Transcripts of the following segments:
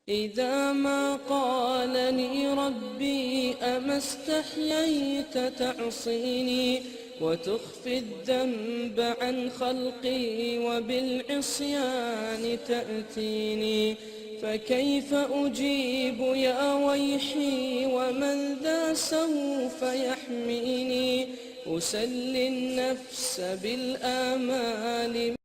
إذا ما قال لي ربي أما استحييت تعصيني وتخفي الذنب عن خلقي وبالعصيان تأتيني، فكيف أجيب يا ويحي ومن ذا سوف يحميني؟ أسلي النفس بالآمال.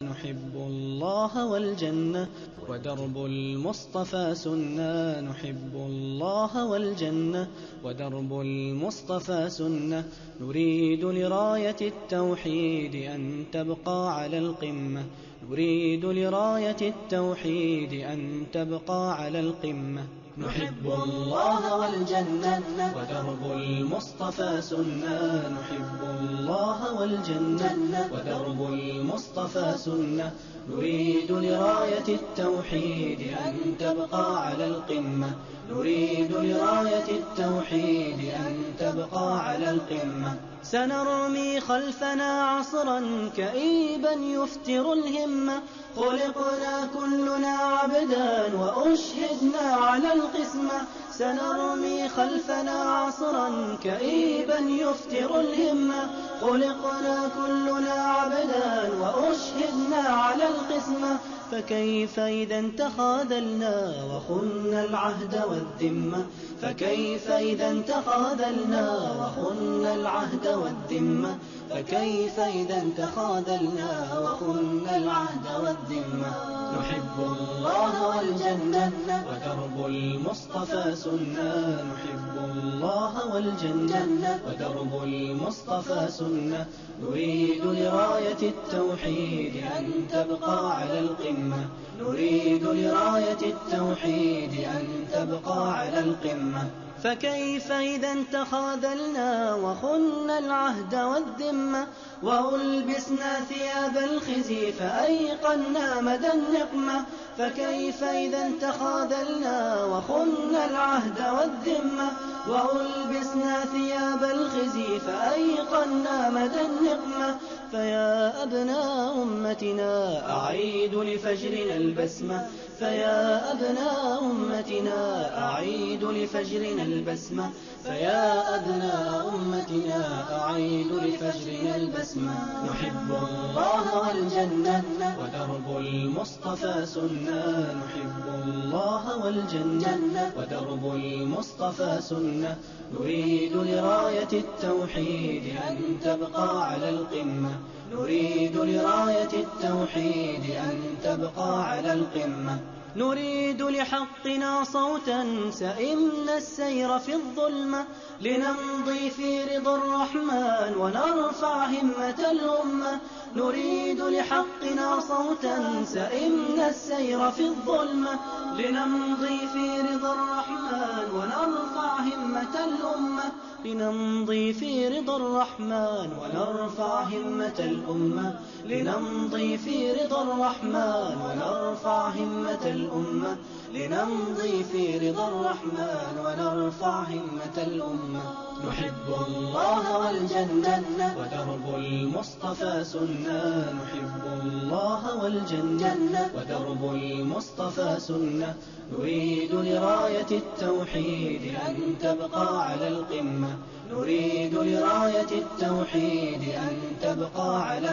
نحب الله والجنة ودرب المصطفى سنة، نحب الله والجنة ودرب المصطفى سنة، نريد لراية التوحيد أن تبقى على القمة، نريد لراية التوحيد أن تبقى على القمة. نحب الله والجنة ودرب المصطفى سنة، نحب الله والجنة ودرب المصطفى سنة، نريد لراية التوحيد أن تبقى على القمة، نريد لراية التوحيد أن تبقى على القمة. سنرمي خلفنا عصرا كئيبا يفتر الهمة، خلقنا كلنا عبدا وأشهدنا على القسمة، سنرمي خلفنا عصرا كئيبا يفتر الهمة، خلقنا كلنا عبدا وأشهدنا على القسمة، فكيف إذا تخاذلنا وخنا العهد والذمة، فكيف إذا تخاذلنا وخنا العهد والذمة، فكيف إذا تخاذلنا وخنا العهد والذمة. نحب الله والجنة ودرب المصطفى سنة، نحب الله والجنة ودرب المصطفى سنة، نريد لراية التوحيد أن تبقى على القمة، نريد لراية التوحيد أن تبقى على القمة. فكيف إذا تخاذلنا وخنا العهد والذمة، وألبسنا ثياب الخزي فأيقنا مدى النقمة، فكيف إذا تخاذلنا وخنا العهد والذمة، وألبسنا ثياب الخزي فأيقنا مدى النقمة. فيا أبناء أمتنا أعيدوا لفجرنا البسمة، فيا أبناء أمتنا أعيدوا لفجرنا البسمة، فيا أبناء أمتنا أعيدوا لفجرنا البسمة. نحب الله والجنة ودرب المصطفى سنة، نحب الله والجنة ودرب المصطفى سنة، نريد لراية التوحيد أن تبقى على القمة، نريد لراية التوحيد أن تبقى على القمة. نريد لحقنا صوتا سئمنا السير في الظلمة، لنمضي في رضا الرحمن ونرفع همة الأمة، نريد لحقنا صوتا سئمنا السير في الظلمة، لنمضي في رضا الرحمن ونرفع همة الأمة، لنمضي في رضا الرحمن ونرفع همة الأمة، لنمضي في رضا الرحمن ونرفع همة الأمة، لنمضي في رضا الرحمن ونرفع همة الأمة. نحب الله والجنة ودرب المصطفى سنة، نحب الله والجنة ودرب المصطفى سنة، نريد لراية التوحيد أن تبقى على القمة، نريد لراية التوحيد أن تبقى على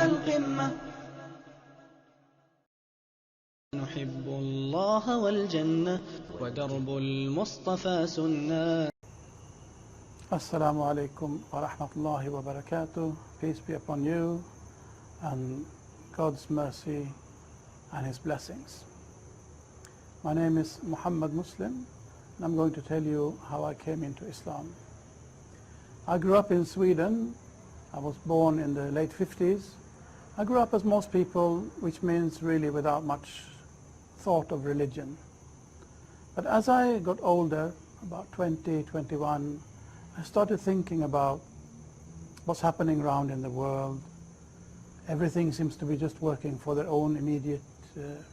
القمة. نحب الله والجنة ودرب المصطفى سنة. Assalamu alaikum wa rahmatullahi wa barakatuh. Peace be upon you and God's mercy and His blessings. My name is Maxamed Muslim and I'm going to tell you how I came into Islam. I grew up in Sweden. I was born in the late 50s. I grew up as most people, which means really without much thought of religion. But as I got older, about 20, 21, I started thinking about what's happening around in the world. Everything seems to be just working for their own immediate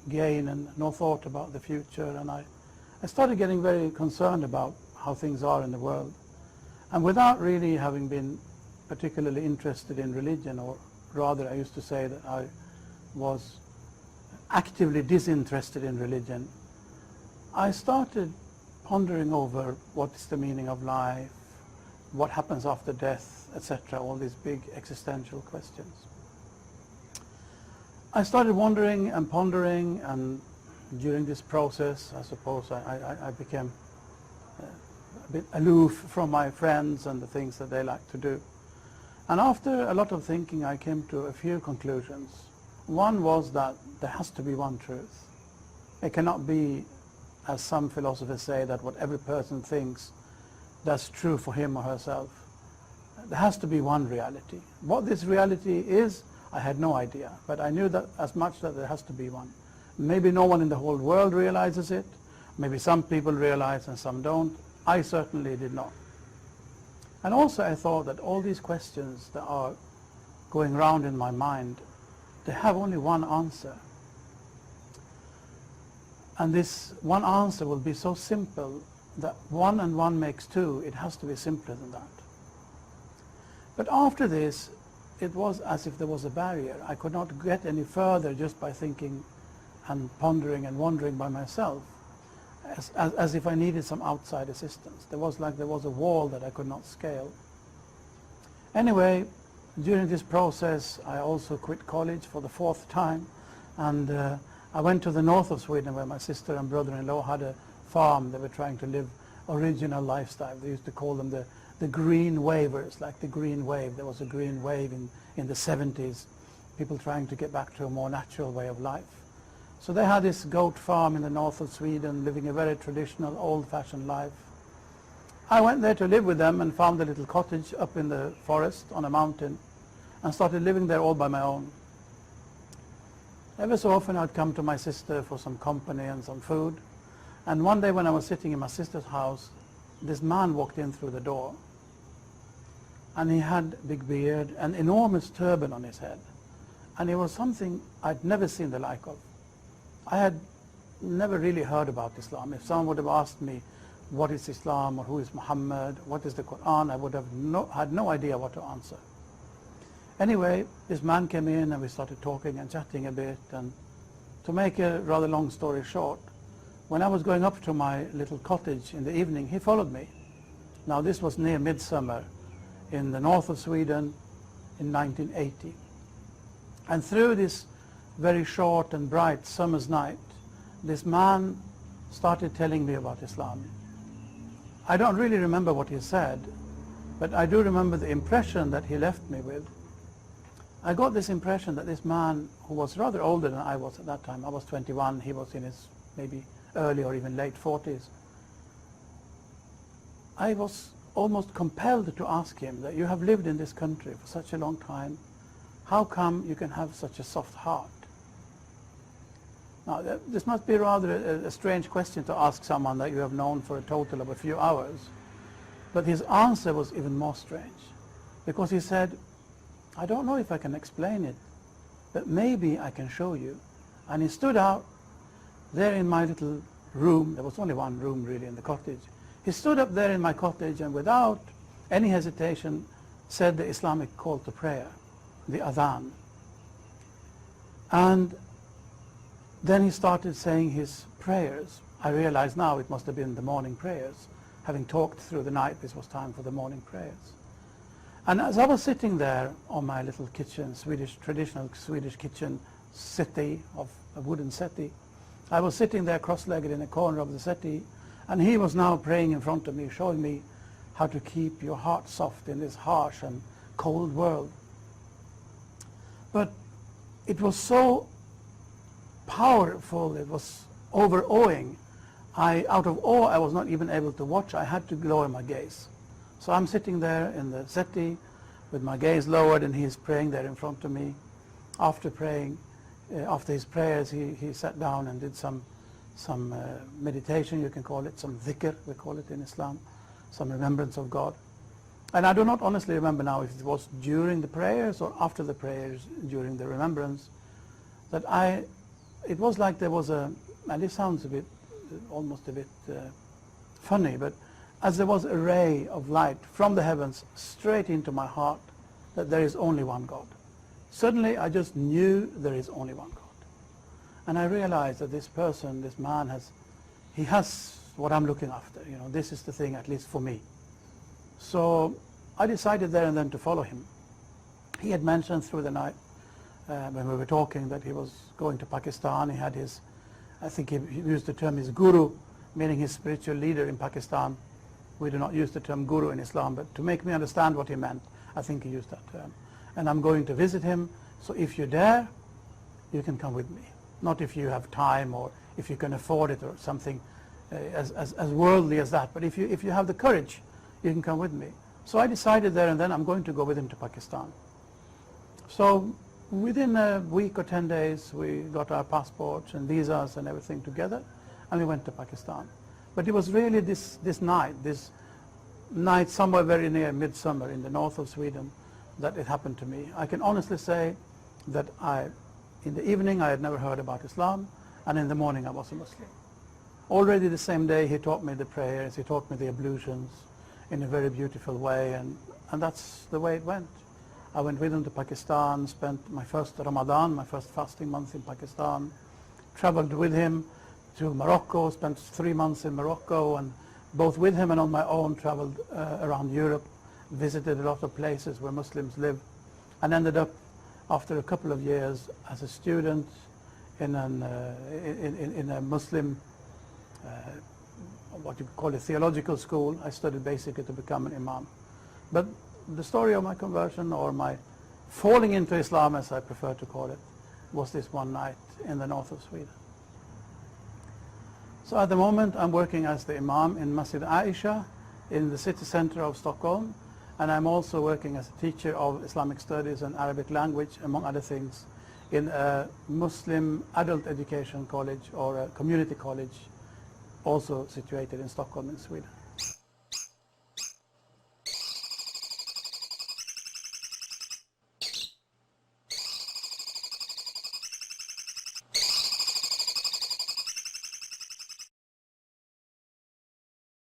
gain and no thought about the future. And I started getting very concerned about how things are in the world. And without really having been particularly interested in religion, or rather I used to say that I was actively disinterested in religion, I started pondering over what is the meaning of life, what happens after death, etc., all these big existential questions. I started wondering and pondering, and during this process, I suppose I became a bit aloof from my friends and the things that they like to do. And after a lot of thinking, I came to a few conclusions. One was that there has to be one truth. It cannot be, as some philosophers say, that what every person thinks, that's true for him or herself. There has to be one reality. What this reality is, I had no idea, but I knew that as much that there has to be one. Maybe no one in the whole world realizes it. Maybe some people realize and some don't. I certainly did not. And also I thought that all these questions that are going round in my mind, they have only one answer. And this one answer will be so simple that 1 and 1 makes 2. It has to be simpler than that. But after this, it was as if there was a barrier. I could not get any further just by thinking and pondering and wondering by myself, as if I needed some outside assistance. There was a wall that I could not scale. Anyway, during this process, I also quit college for the 4th time, and I went to the north of Sweden where my sister and brother-in-law had a farm. They were trying to live original lifestyle. They used to call them the green wavers, like the green wave. There was a green wave in the 70s, people trying to get back to a more natural way of life. So they had this goat farm in the north of Sweden, living a very traditional, old-fashioned life. I went there to live with them and found a little cottage up in the forest on a mountain and started living there all by my own. Ever so often I'd come to my sister for some company and some food. And one day when I was sitting in my sister's house, this man walked in through the door. And he had a big beard, an enormous turban on his head. And it was something I'd never seen the like of. I had never really heard about Islam. If someone would have asked me, what is Islam, or who is Muhammad, what is the Quran, I would have had no idea what to answer. Anyway, this man came in and we started talking and chatting a bit, and to make a rather long story short, when I was going up to my little cottage in the evening, he followed me. Now this was near midsummer in the north of Sweden in 1980. And through this very short and bright summer's night, this man started telling me about Islam. I don't really remember what he said, but I do remember the impression that he left me with. I got this impression that this man, who was rather older than I was at that time, I was 21, he was in his maybe early or even late 40s. I was almost compelled to ask him that you have lived in this country for such a long time, how come you can have such a soft heart? Now, this must be rather a strange question to ask someone that you have known for a total of a few hours. But his answer was even more strange, because he said, I don't know if I can explain it, but maybe I can show you. And he stood out there in my little room. There was only one room really in the cottage. He stood up there in my cottage and without any hesitation said the Islamic call to prayer, the adhan. And then he started saying his prayers. I realize now it must have been the morning prayers. Having talked through the night, this was time for the morning prayers. And as I was sitting there on my little kitchen, traditional Swedish kitchen settee, of a wooden settee, I was sitting there cross-legged in a corner of the settee, and he was now praying in front of me, showing me how to keep your heart soft in this harsh and cold world. But it was so powerful, it was overawing. Out of awe, I was not even able to watch. I had to lower my gaze. So I'm sitting there in the settee with my gaze lowered, and he is praying there in front of me. After praying, after his prayers, he sat down and did some meditation, you can call it, some dhikr, we call it in Islam, some remembrance of God. And I do not honestly remember now if it was during the prayers or after the prayers, during the remembrance, that it was like there was and this sounds almost a bit funny, but as there was a ray of light from the heavens straight into my heart, that there is only one God. Suddenly I just knew there is only one God. And I realized that this person, this man, has he has what I'm looking after. You know, this is the thing, at least for me. So I decided there and then to follow him. He had mentioned through the night when we were talking that he was going to Pakistan. He had his, I think he used the term his guru, meaning his spiritual leader in Pakistan. We do not use the term guru in Islam, but to make me understand what he meant, I think he used that term. And I'm going to visit him, so if you're there, you can come with me. Not if you have time or if you can afford it or something as worldly as that, but if you have the courage, you can come with me. So I decided there and then I'm going to go with him to Pakistan. So within a week or 10 days, we got our passports and visas and everything together, and we went to Pakistan. But it was really this night somewhere very near midsummer in the north of Sweden that it happened to me. I can honestly say that in the evening I had never heard about Islam, and in the morning I was a Muslim. Already the same day he taught me the prayers, he taught me the ablutions in a very beautiful way, and that's the way it went. I went with him to Pakistan, spent my first Ramadan, my first fasting month in Pakistan, traveled with him to Morocco, spent 3 months in Morocco, and both with him and on my own traveled around Europe, visited a lot of places where Muslims live, and ended up after a couple of years as a student in a Muslim, what you call a theological school. I studied basically to become an Imam. But the story of my conversion, or my falling into Islam as I prefer to call it, was this one night in the north of Sweden. So at the moment I'm working as the Imam in Masjid Aisha in the city center of Stockholm, and I'm also working as a teacher of Islamic studies and Arabic language, among other things, in a Muslim adult education college, or a community college, also situated in Stockholm in Sweden.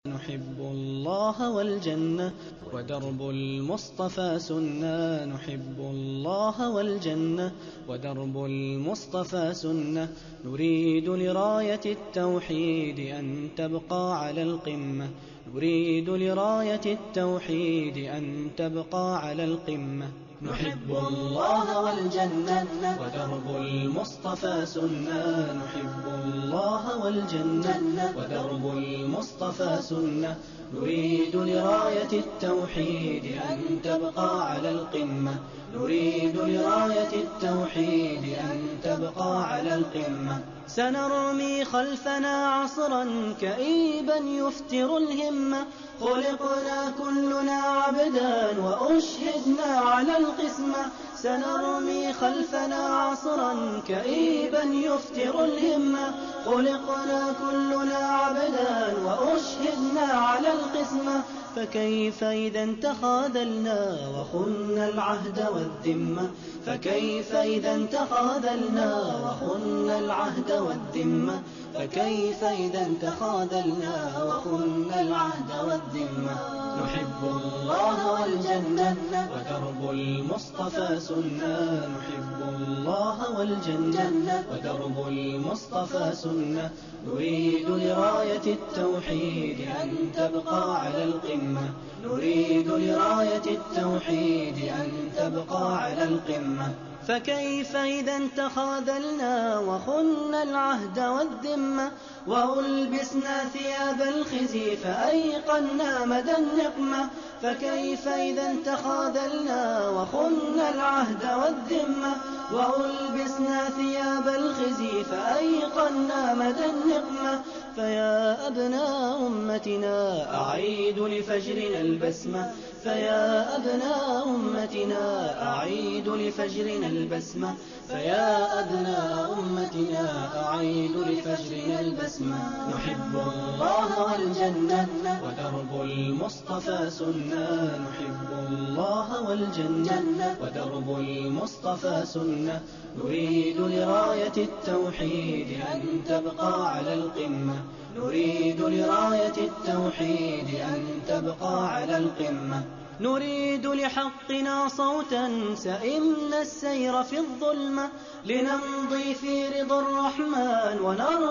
نحب الله والجنة ودرب المصطفى سنة. نحب الله والجنة ودرب المصطفى سنة. نريد لراية التوحيد أن تبقى على القمة. نريد لراية التوحيد أن تبقى على القمة. نحب الله والجنة ودرب المصطفى سنة. نحب الله والجنة ودرب المصطفى سنة. نريد لراية التوحيد أن تبقى على القمة. نريد لراية التوحيد أن تبقى على القمة. سنرمي خلفنا عصرا كئيبا يفتر الهمة. خلقنا كلنا عبدا وأشهدنا على القسمة. سنرمي خلفنا عصرا كئيبا يفتر الهمة. خلقنا كلنا عبدا وأشهدنا على القسمة. فكيف إذا تخاذلنا وخنا العهد والذمة. فكيف إذا تخاذلنا وخنا العهد والذمة. فكيف إذا تخاذلنا وخنا العهد والذمة. نحب الله والجنة ودرب المصطفى سنة. نحب الله والجنة ودرب المصطفى سنة. نريد لراية التوحيد أن تبقى على القمة. نريد لراية التوحيد أن تبقى على القمة. فكيف إذا تخاذلنا وخنا العهد والذمة. وألبسنا ثياب الخزي فأيقنا مدى النقمة. فكيف إذا تخاذلنا وخنا العهد والذمة. وألبسنا ثياب الخزي فأيقنا مدى النقمة. فيا أبناء أمتنا أعيدوا لفجرنا البسمة. فيا أبناء أمتنا أعيدوا لفجرنا البسمة. فيا أبناء أمتنا أعيدوا لفجرنا البسمة. نحب الله والجنة ودرب المصطفى سنة. نحب الله والجنة ودرب المصطفى سنة. نريد لراية التوحيد أن تبقى على القمة. نريد لراية التوحيد أن تبقى على القمة. نريد لحقنا صوتا سئمنا السير في الظلمة. لنمضي في رضا الرحمن ونرفع